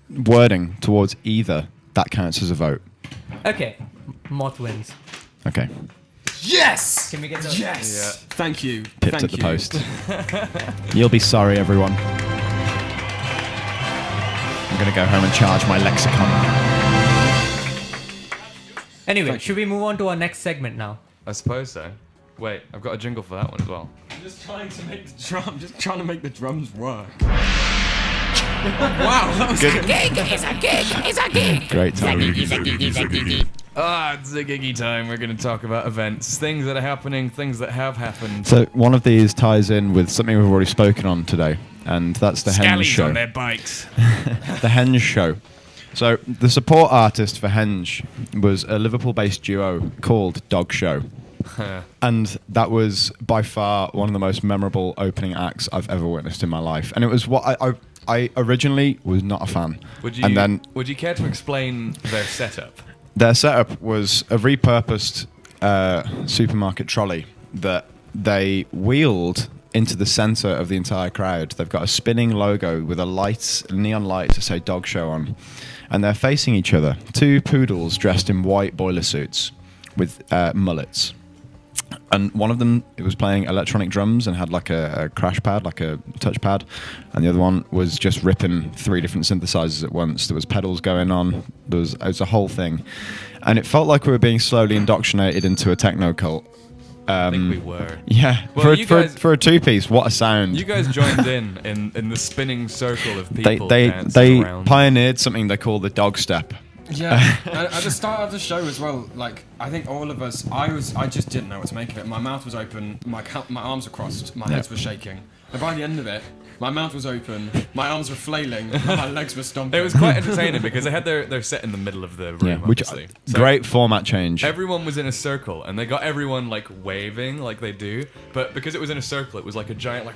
C: wording towards either, that counts as a vote.
D: okay. Moth wins.
C: Okay.
B: Yes!
D: Can we get the
B: Yes!
A: Yeah.
B: Thank you.
C: Pipped
B: Thank
C: at the
B: you.
C: post. You'll be sorry, everyone. I'm going to go home and charge my lexicon.
D: Anyway,
B: Thank
D: should we move on to our next segment now?
A: I suppose so. Wait, I've got a jingle for that one as well.
B: I'm just trying to make the drums work. Wow, that was good.
C: Great time.
A: It's a giggy time. We're going to talk about events, things that are happening, things that have happened.
C: So one of these ties in with something we've already spoken on today, and that's the Henge show.
A: on their bikes.
C: The Henge show. So the support artist for Henge was a Liverpool-based duo called Dog Show. And that was by far one of the most memorable opening acts I've ever witnessed in my life. And it was what I originally was not a fan. And then
A: Would you care to explain their setup?
C: their setup was a repurposed supermarket trolley that they wheeled into the center of the entire crowd. They've got a spinning logo with a neon light to say Dog Show on. And they're facing each other. 2 poodles dressed in white boiler suits with mullets. And one of them, it was playing electronic drums and had like a crash pad, like a touch pad. And the other one was just ripping 3 different synthesizers at once. There was pedals going on. It was a whole thing. And it felt like we were being slowly indoctrinated into a techno cult.
A: I think we were.
C: Yeah,
A: Well, you guys-
C: for a 2-piece, what a sound.
A: You guys joined in the spinning circle of
C: they
A: people
C: they
A: dancing
C: they
A: around.
C: pioneered something they call the dog step.
B: Yeah, at the start of the show as well, like, I think all of us, I just didn't know what to make of it. My mouth was open, my arms were crossed, my legs were shaking. And by the end of it, my mouth was open, my arms were flailing, and my legs were stomping.
A: It was quite entertaining because they had their set in the middle of the room,
C: Which
A: obviously. So
C: great format change.
A: everyone was in a circle, and they got everyone like waving like they do. But because it was in a circle, it was like a giant like.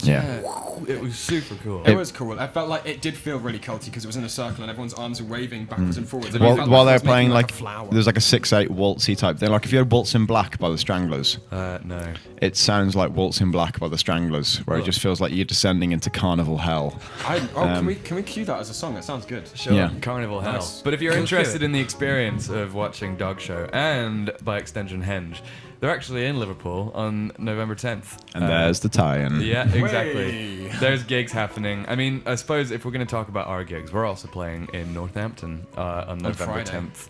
C: Yeah.
A: It was super cool.
B: It was cool. I felt like it did feel really culty because it was in a circle and everyone's arms were waving backwards and forwards. And it felt
C: While
B: like I
C: they were
B: was making,
C: playing
B: a
C: like
B: flower.
C: there's like a 6/8 waltzy type thing. Like if you had Waltz in Black by the Stranglers,
A: No.
C: it sounds like Waltz in Black by the Stranglers, where it just feels like you're descending into carnival hell.
B: Can we cue that as a song? That sounds good.
A: Sure.
C: Yeah.
A: Carnival Hell.
B: Nice.
A: But if you're
D: Cool.
A: interested in the experience of watching Dog Show and by extension Henge, they're actually in Liverpool on November 10th.
C: And there's the tie-in.
A: Yeah, exactly.
B: Way.
A: There's gigs happening. I mean, I suppose if we're going to talk about our gigs, we're also playing in Northampton on November
B: Friday.
A: 10th.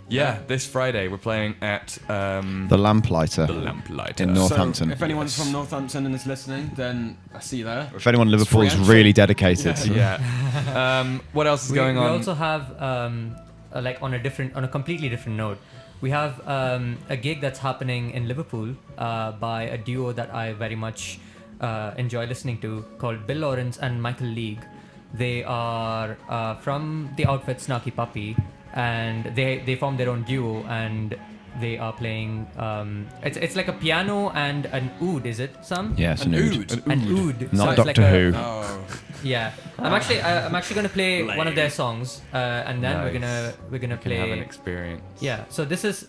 A: Yeah, this Friday we're playing at
C: The Lamplighter
A: the Lamplighter.
C: in Northampton.
B: So if anyone's from Northampton and is listening, then I see you there.
C: If anyone in Liverpool is
B: free entry.
C: really dedicated,
A: Yeah. What else is going
D: we
A: on?
D: also have like on a completely different note, we have a gig that's happening in Liverpool by a duo that I very much enjoy listening to called Bill Lawrence and Michael League. They are from the outfit Snarky Puppy, and they formed their own duo, and they are playing it's like a piano and an oud, is it, Sam?
C: yes,
B: An
C: nude.
B: oud.
D: An oud.
C: Not
D: So it's
C: Doctor
D: like
C: Who.
B: Oh.
D: Yeah, I'm actually going to play one of their songs, and then
A: Nice.
D: we're gonna
A: Can have an
D: play.
A: experience.
D: Yeah, so this is.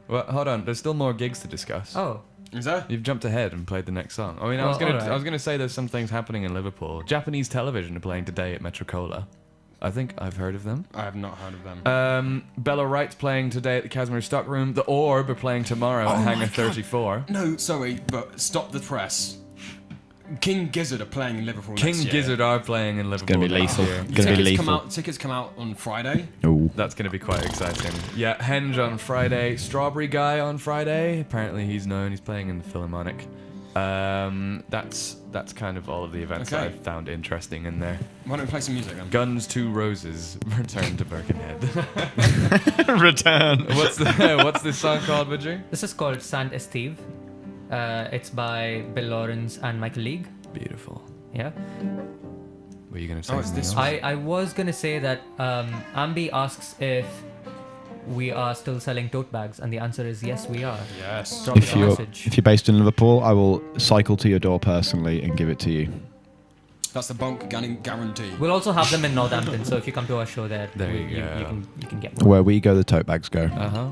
A: Well, hold on. There's still more gigs to discuss.
D: Oh,
B: Is that?
A: You've jumped ahead and played the next song. I mean, I was
D: Well,
A: gonna
D: alright.
A: say there's some things happening in Liverpool. Japanese Television are playing today at Metrocola. I think I've heard of them.
B: I have not heard of them.
A: Bella Wright's playing today at the Casimir Stockroom. The Orb are playing tomorrow at
B: Oh my
A: Hangar
B: God.
A: 34.
B: No, sorry, but stop the press. King Gizzard are playing in Liverpool
A: King
B: next year.
A: Gizzard are playing in Liverpool.
C: gonna be
A: next
C: lethal.
A: year.
C: Gonna be lethal.
B: Tickets come out on Friday.
C: Ooh.
A: That's going to be quite exciting. Yeah, Henge on Friday. Strawberry Guy on Friday. Apparently he's known. He's playing in the Philharmonic. That's kind of all of the events that
B: Okay.
A: I've found interesting in there.
B: Why don't we play some music then?
A: Guns to Roses, Return to Birkenhead.
C: Return.
A: What's this song called, Vijay?
D: This is called Sant Esteve. It's by Bill Lawrence and Michael League.
A: Beautiful.
D: Yeah.
A: Were you gonna say?
B: Oh, it's
A: something
B: this
A: else?
D: I was gonna say that Ambi asks if we are still selling tote bags, and the answer is yes, we are.
B: Yes.
D: Drop
C: If
D: me a
C: you're
D: message.
C: based in Liverpool, I will cycle to your door personally and give it to you.
B: That's the Bonk guarantee.
D: We'll also have them in Northampton, so if you come to our show there,
A: There you go.
D: you can get one.
C: Where we go, the tote bags go.
A: Uh-huh.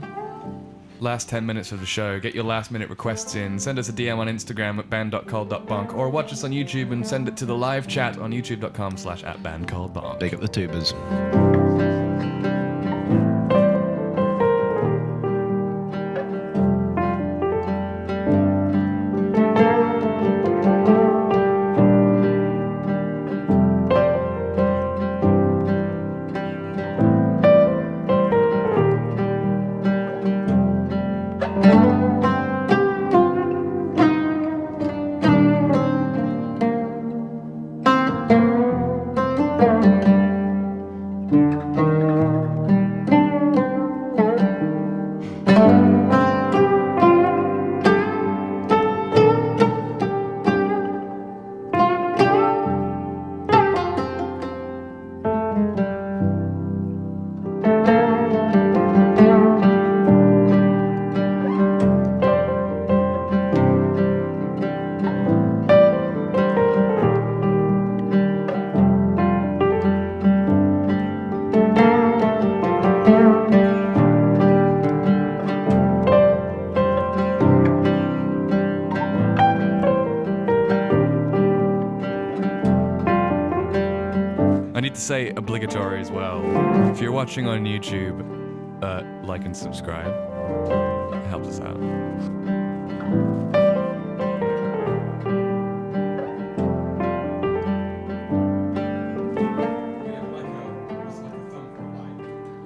A: Last 10 minutes of the show. Get your last minute requests in. Send us a DM on Instagram at band.called.bonk or watch us on YouTube and send it to the live chat on youtube.com/@bandcalledbonk.
C: Big up the tubers.
A: I need to say obligatory as well. If you're watching on YouTube, like and subscribe. It helps us out.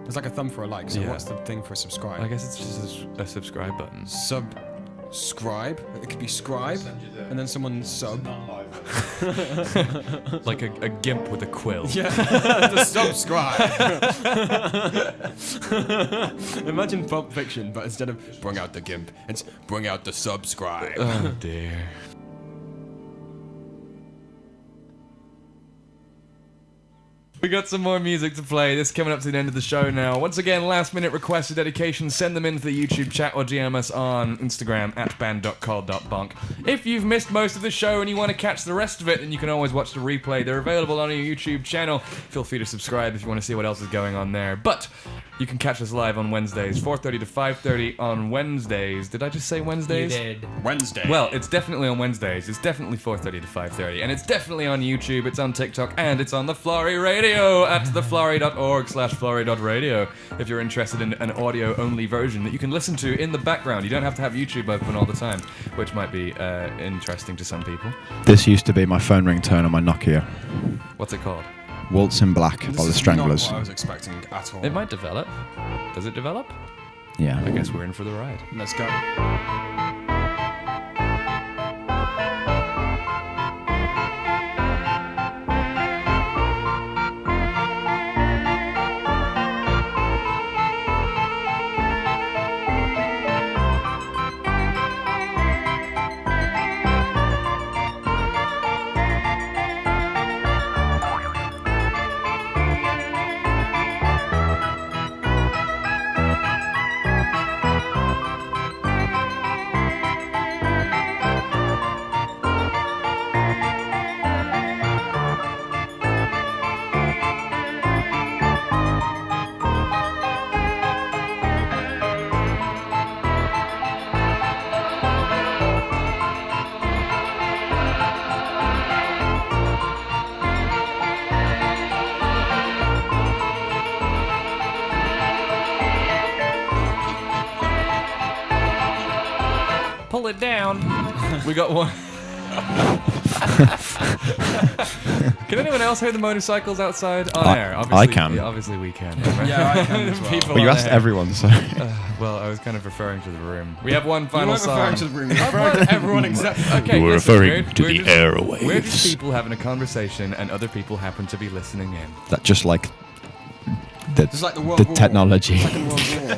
B: There's like a thumb for a like, so
A: Yeah.
B: what's the thing for a subscribe?
A: I guess it's just a subscribe button.
B: Subscribe. It could be scribe, and then someone sub.
A: Like a gimp with a quill.
B: Yeah, the subscribe. Imagine Pulp Fiction, but instead of bring out the gimp, it's bring out the subscribe.
A: Oh dear. We got some more music to play. This is coming up to the end of the show now. Once again, last minute requests or dedications, send them into the YouTube chat or DM us on Instagram at band.called.bonk. If you've missed most of the show and you want to catch the rest of it, then you can always watch the replay. They're available on our YouTube channel. Feel free to subscribe if you want to see what else is going on there. But you can catch us live on Wednesdays, 4:30 to 5:30 on Wednesdays. Did I just say
D: You
A: Wednesdays?
D: did.
B: Wednesday.
A: Well, it's definitely on Wednesdays. It's definitely 4:30 to 5:30, and it's definitely on YouTube. It's on TikTok, and it's on the Flurry Radio at theflurry.org/flurry.radio. If you're interested in an audio-only version that you can listen to in the background, you don't have to have YouTube open all the time, which might be interesting to some people.
C: This used to be my phone ringtone on my Nokia.
A: What's it called?
C: Waltz in Black
B: this
C: by the
B: is
C: Stranglers.
B: not what I was expecting at all.
A: It might develop. Does it develop?
C: Yeah.
A: I guess we're in for the ride.
B: Let's go.
A: Pull it down. We got one. Can anyone else hear the motorcycles outside on air?
C: I can.
A: Yeah, obviously we can.
B: Yeah, I can as well.
A: People
C: But you
A: on
C: asked
A: air.
C: everyone, so.
A: Well, I was kind of referring to the room. We have one
B: You
A: final
B: weren't referring
A: song.
B: to the room. You're referring to everyone except.
A: Okay,
G: You were
A: listen,
G: referring
A: we're-
G: to
A: we're
G: the
A: just-
G: airwaves.
A: We're just people having a conversation, and other people happen to be listening in.
C: That just like the,
B: It's like the World
C: the
B: War.
C: technology,
B: Second World War.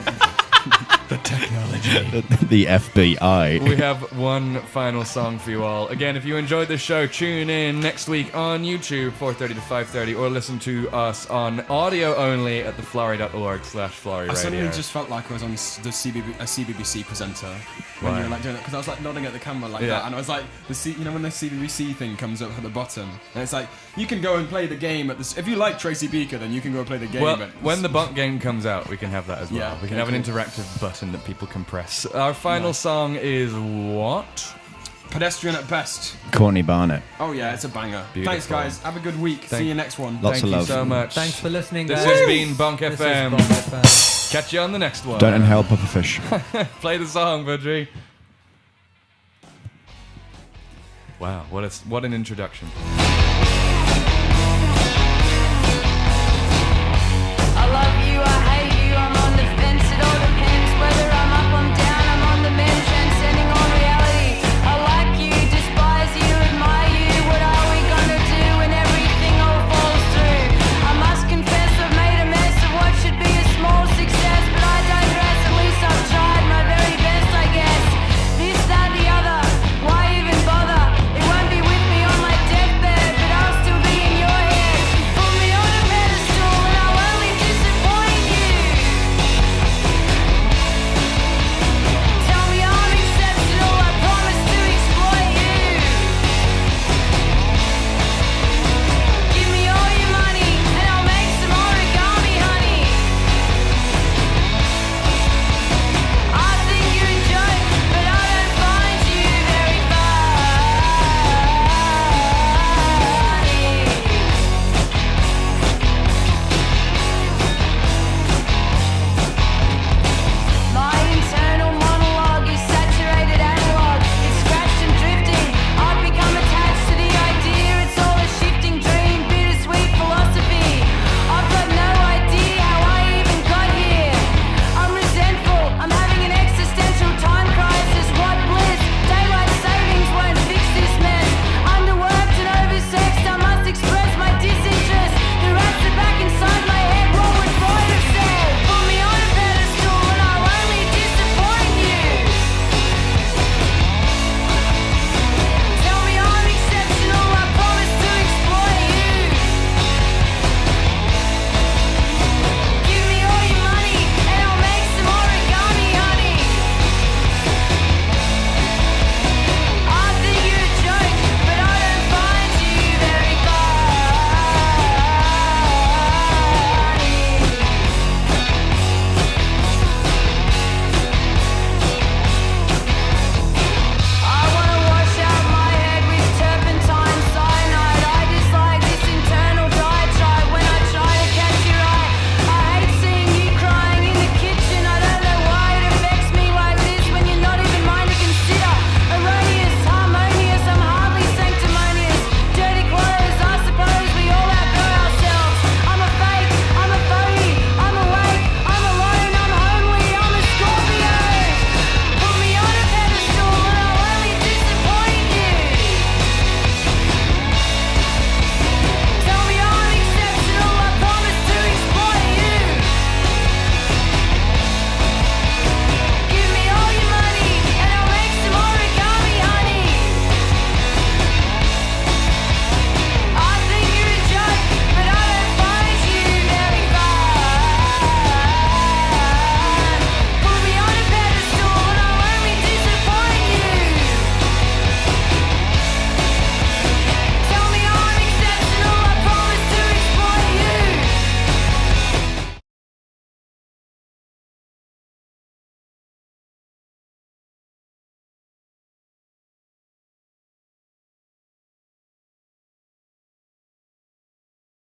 A: The technology.
C: the FBI.
A: We have one final song for you all. Again, if you enjoyed this show, tune in next week on YouTube, 4:30 to 5:30, or listen to us on audio only at theflorry.org/florry
B: I suddenly
A: radio.
B: just felt like I was on a CBBC presenter when
A: Why?
B: you were like doing it because I was like nodding at the camera like
A: Yeah.
B: that, and I was like when the CBBC thing comes up at the bottom, and it's like you can go and play the game at this. If you like Tracy Beaker, then you can go and play the game.
A: Well,
B: at
A: when the Bonk game comes out, we can have that as well.
B: Yeah,
A: We can
B: okay,
A: have an
B: cool.
A: interactive button that people can press. Our final song is what?
B: Pedestrian at best.
C: Corny Barnett.
B: Oh yeah, it's a banger.
A: Beautiful.
B: Thanks guys. Have a good week. See you next one.
C: Lots
A: Thank
C: of
A: you
C: love.
A: so much.
D: Thanks for listening,
A: This
D: guys.
A: has been Bonk
D: This is
A: FM.
D: Bonk FM.
A: Catch you on the next one.
C: Don't inhale pufferfish.
A: Play the song, Budgie. Wow, what an introduction.